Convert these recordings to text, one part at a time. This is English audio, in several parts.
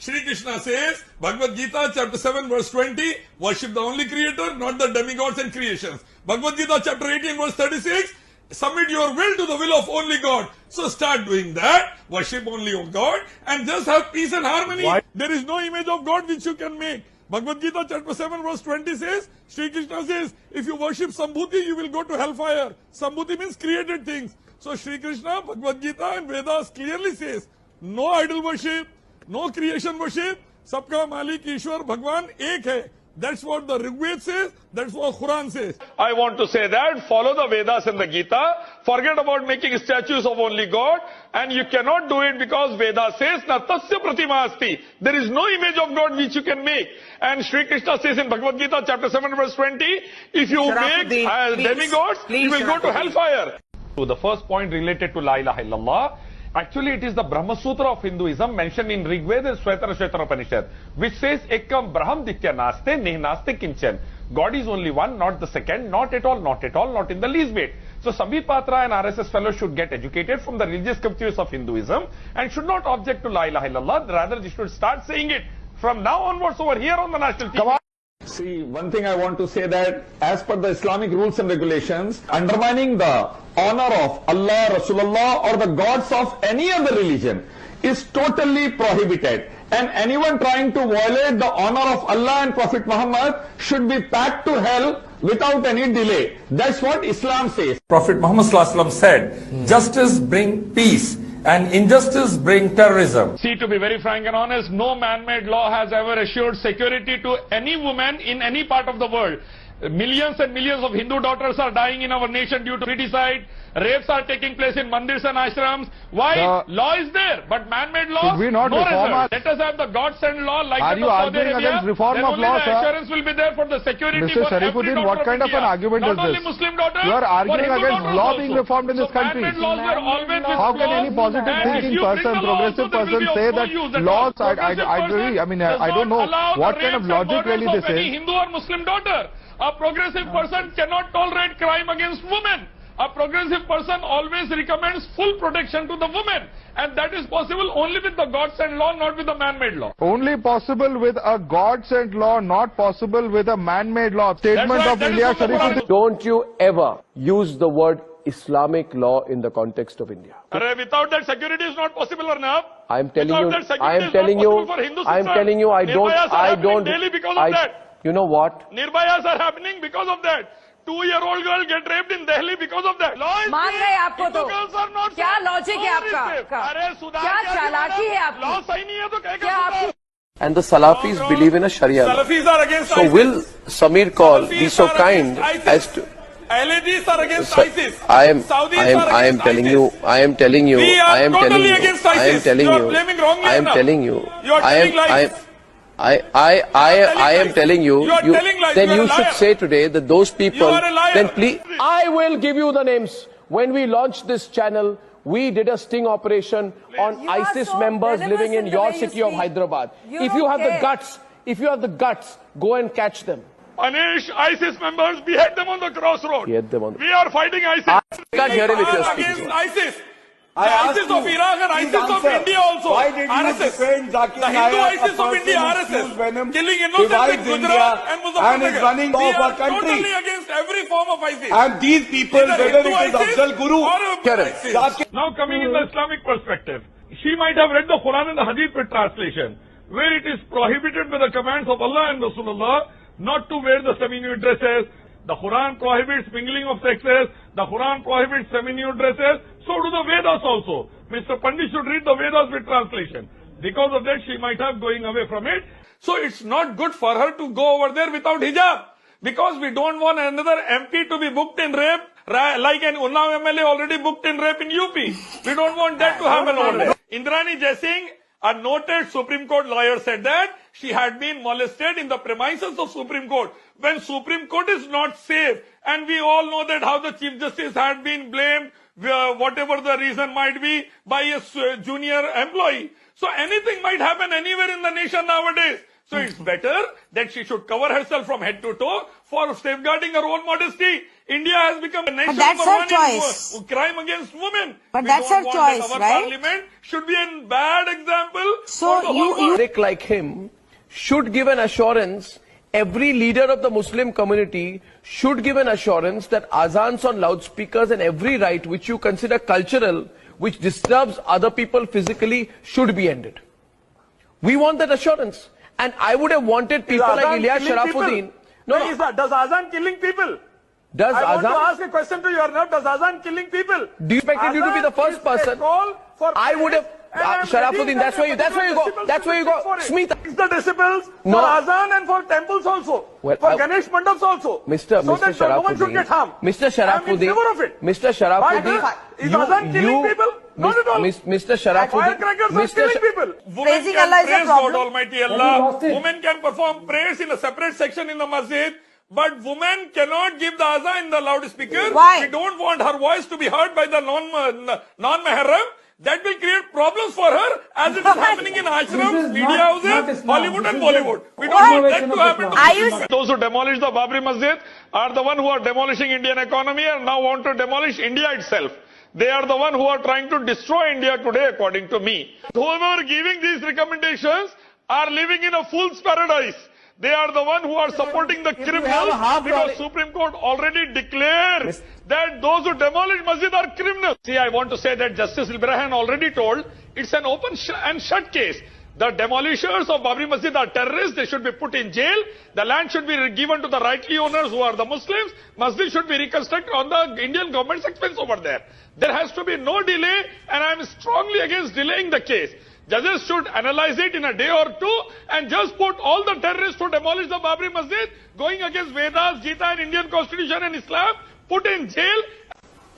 Shri Krishna says, Bhagavad Gita chapter 7 verse 20, worship the only creator, not the demigods and creations. Bhagavad Gita chapter 18 verse 36, submit your will to the will of only God. So start doing that, worship only of God, and just have peace and harmony. Why? There is no image of God which you can make. Bhagavad Gita chapter 7 verse 20 says, Shri Krishna says, if you worship Sambhuti, you will go to hellfire. Sambhuti means created things. So Shri Krishna, Bhagavad Gita and Vedas clearly says, no idol worship, no creation worship, sabka Malik Ishwar Bhagwan ek hai. That's what the Rigved says, that's what Quran says. I want to say that, follow the Vedas and the Gita, forget about making statues of only God, and you cannot do it because Veda says, na tasya pratima asti. There is no image of God which you can make. And Shri Krishna says in Bhagavad Gita chapter 7 verse 20, if you make demigods, you will go to hellfire. So the first point related to La ilaha illallah, actually it is the Brahma Sutra of Hinduism mentioned in Rigveda and Shvetara Upanishad, which says, Ekam Braham Ditya Naste Neh Naste Kinchan. God is only one, not the second, not at all, not at all, not in the least bit. So Sambit Patra and RSS fellows should get educated from the religious scriptures of Hinduism and should not object to La ilaha illallah, rather they should start saying it from now onwards over here on the national TV. See, one thing I want to say that as per the Islamic rules and regulations, undermining the honor of Allah, Rasulullah or the gods of any other religion is totally prohibited. And anyone trying to violate the honor of Allah and Prophet Muhammad should be packed to hell without any delay. That's what Islam says. Prophet Muhammad said, justice bring peace and injustice bring terrorism. See, to be very frank and honest, no man-made law has ever assured security to any woman in any part of the world. Millions and millions of Hindu daughters are dying in our nation due to criticide. Rapes are taking place in mandirs and ashrams. Why? Law is there, but man-made law, should we not no reform result. Let us have the God-sent law like Are that you of Saudi arguing Arabia. against reform Then of only law, the sir? assurance will be there for the security Mr. for every Sharifuddin, daughter what kind of India. an argument Not is only this? Muslim daughters, You are arguing for Hindu against daughters law also. being reformed in this country. Man-made laws were always with How can flaws, any positive and thinking if you bring person, the law progressive also, there will person be say of no that use at all. laws, I Progressive agree, I mean, person I don't know does not allow what the kind of rapes and logic really murders this of any is. Hindu or Muslim daughter. A progressive person cannot tolerate crime against women. A progressive person always recommends full protection to the women. And that is possible only with the God-sent law, not with the man-made law. Only possible with a God-sent law, not possible with a man-made law. Statement right, of that is Ilyas from the Sharifuddin. Don't you ever use the word Islamic law in the context of India. Without that, security is not possible, Arnab. I'm telling you, you know what? Nirbhayas are happening because of that. 2-year-old girl get raped in Delhi because of that. Law is मान गए आपको तो girls are not क्या safe. Logic है आपका अरे सुधार क्या चालाकी है आपकी लॉ सही नहीं है तो क्या आपकी And the Salafis believe in a Sharia law. Salafis are against So ISIS. will Samir Kaul be Salafis so are kind against as to... LAGs are against ISIS. I am Saudis telling you, We are totally against ISIS. You are blaming wrongly I am now. telling you, You are telling lies. I am telling you, You are telling lies. then You are you a liar. should say today that those people, You are a liar. then please, I will give you the names. When we launched this channel, we did a sting operation on You are ISIS so members venomous living in in the your way you city of speak. Hyderabad. You If you don't have care. the guts, go and catch them. Punish ISIS members, behead them on the crossroad. Behead them on the- We are fighting ISIS. I can't hear him if you're We are speaking. against ISIS. I asked ISIS of you, Iraq and please ISIS of answer. India also. Why did you RSS. defend Zakir The Hindu Naik, a ISIS of person India, who RSS, spews venom, killing innocents in divides Gujarat India and and is Muzaffarnagar. running We off are our country? totally against every form of ISIS. And these people, Either whether Hindu it is ISIS Afzal Guru, or Correct. ISIS. Zakir- Now coming in the Islamic perspective, she might have read the Quran and the Hadith with translation, where it is prohibited by the commands of Allah and Rasulullah not to wear the semi-nude dresses. The Quran prohibits mingling of sexes. The Quran prohibits semi-nude dresses. So do the Vedas also. Mr. Pandit should read the Vedas with translation. Because of that, she might have going away from it. So it's not good for her to go over there without hijab. Because we don't want another MP to be booked in rape, like an Unnao MLA already booked in rape in UP. We don't want that to happen over there. Indrani Jaising, a noted Supreme Court lawyer, said that she had been molested in the premises of Supreme Court. When Supreme Court is not safe, and we all know that how the Chief Justice had been blamed, whatever the reason might be, by a junior employee. So anything might happen anywhere in the nation nowadays. So it's better that she should cover herself from head to toe for safeguarding her own modesty. India has become a nation that's number her one choice. in crime against women. But We that's don't her want choice, that our right? parliament should be a bad example So for the whole world. Rick like him should give an assurance, every leader of the Muslim community should give an assurance that azans on loudspeakers and every right which you consider cultural, which disturbs other people physically, should be ended. We want that assurance. And I would have wanted people like ILYAS Sharafuddin. Does Azan killing people? Does I want to Azan? ask a question to you, Arnab. Does Azan killing people? Do you expect you to be the first person? I would have. Sharafuddin, that's where you go. That's where you go. Smita. It's the decibels No. for Azan and for temples also. Well, for Ganesh Mandaps also. Mr. So that no one should get harmed. Mr. Sharafuddin. I'm in favor of it. Mr. Sharafuddin. Is Azan killing people? Not at all. Mr. Sharafuddin. Firecrackers are killing people. Women Praising can Allah is a praise problem. God Almighty Allah. Women can perform prayers in a separate section in the masjid. But women cannot give the azan in the loudspeaker. Why? We don't want her voice to be heard by the non-mahram. That will create problems for her, as it is happening in ashrams, media houses, Hollywood and Bollywood. We don't want that to happen to Are you Muslims. Those who demolished the Babri Masjid are the one who are demolishing Indian economy and now want to demolish India itself. They are the one who are trying to destroy India today, according to me. Whoever giving these recommendations are living in a fool's paradise. They are the one who are supporting the criminals because Supreme Court already declared that those who demolish masjid are criminals. See, I want to say that Justice Ibrahim already told it's an open and shut case. The demolishers of Babri Masjid are terrorists. They should be put in jail. The land should be given to the rightly owners who are the Muslims. Masjid should be reconstructed on the Indian government's expense over there. There has to be no delay, and I am strongly against delaying the case. Judges should analyze it in a day or two and just put all the terrorists who demolish the Babri Masjid, going against Vedas, Gita and Indian Constitution and Islam, put in jail.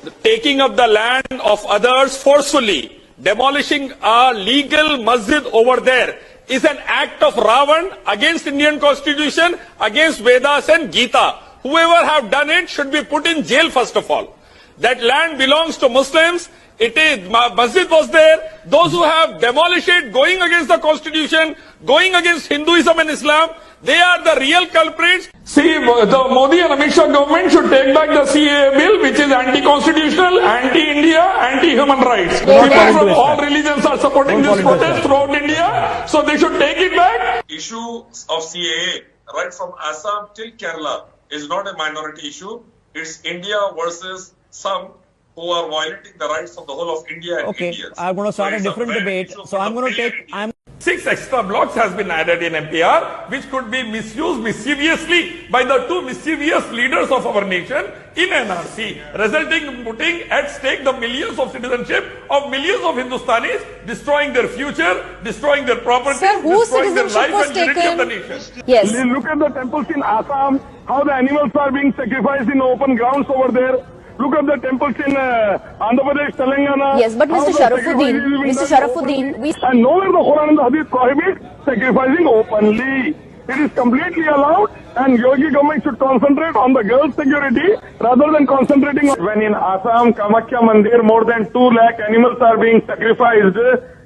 The taking of the land of others forcefully, demolishing a legal masjid over there is an act of Ravan against Indian Constitution, against Vedas and Gita. Whoever have done it should be put in jail first of all. That land belongs to Muslims. It is, masjid was there. Those who have demolished it, going against the constitution, going against Hinduism and Islam, they are the real culprits. See, the Modi and Amit Shah government should take back the CAA bill, which is anti-constitutional, anti-India, anti-human rights. People from all religions are supporting this protest throughout India, so they should take it back. Issue of CAA, right from Assam till Kerala, is not a minority issue. It's India versus some who are violating the rights of the whole of India and Indians. I'm going to start a different debate. So I'm going to take... 6 extra blocks has been added in MPR, which could be misused mischievously by the two mischievous leaders of our nation in NRC, resulting in putting at stake the millions of citizenship of millions of Hindustanis, destroying their future, destroying their property, Sir, whose destroying their citizenship life was and unity of the taken? nation. Yes. Look at the temples in Assam, how the animals are being sacrificed in open grounds over there. Look at the temples in Andhra Pradesh, Telangana. Yes, but Mr. Sharafuddin, we... And nowhere the Quran and the Hadith prohibit sacrificing openly. It is completely allowed, and Yogi government should concentrate on the girls' security rather than concentrating on... When in Assam, Kamakhya Mandir, more than 2 lakh animals are being sacrificed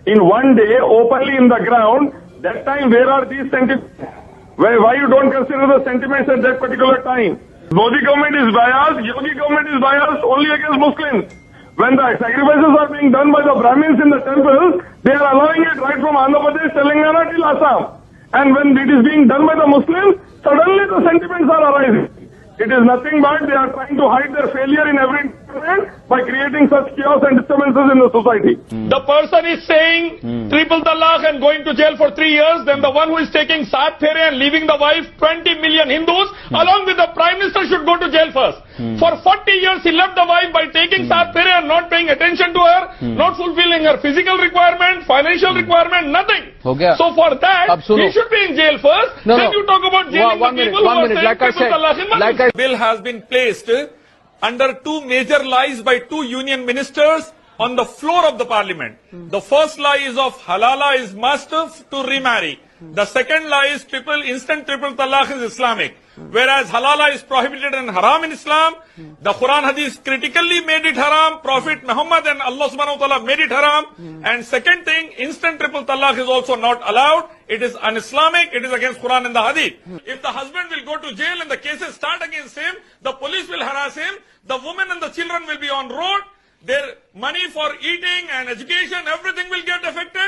in one day openly in the ground, that time where are these sentiments? Why you don't consider the sentiments at that particular time? Modi government is biased, Yogi government is biased only against Muslims. When the sacrifices are being done by the Brahmins in the temples, they are allowing it right from Andhra Pradesh, Telangana till Assam. And when it is being done by the Muslims, suddenly the sentiments are arising. It is nothing but they are trying to hide their failure in every department by creating such chaos and disturbances in the society. The person is saying triple talaq and going to jail for 3 years, then the one who is taking Saat Phere and leaving the wife, 20 million Hindus, along with the Prime Minister should go to jail first. For 40 years he left the wife by taking Saat Phere and not paying attention to her, not fulfilling her physical requirement, financial requirement, nothing. So for that, he should be in jail first, then you talk about jailing the people who are saying triple talaq in Muslims. Bill has been placed under 2 major lies by 2 union ministers on the floor of the parliament. The first lie is of halala is must to remarry. The second lie is instant triple talaq is Islamic. Whereas halala is prohibited and haram in Islam. The Quran Hadith critically made it haram. Prophet Muhammad and Allah subhanahu wa ta'ala made it haram. And second thing, instant triple talaq is also not allowed. It is un-Islamic. It is against Quran and the Hadith. If the husband will go to jail and the cases start against him, the police will harass him. The women and the children will be on road. Their money for eating and education, everything will get affected.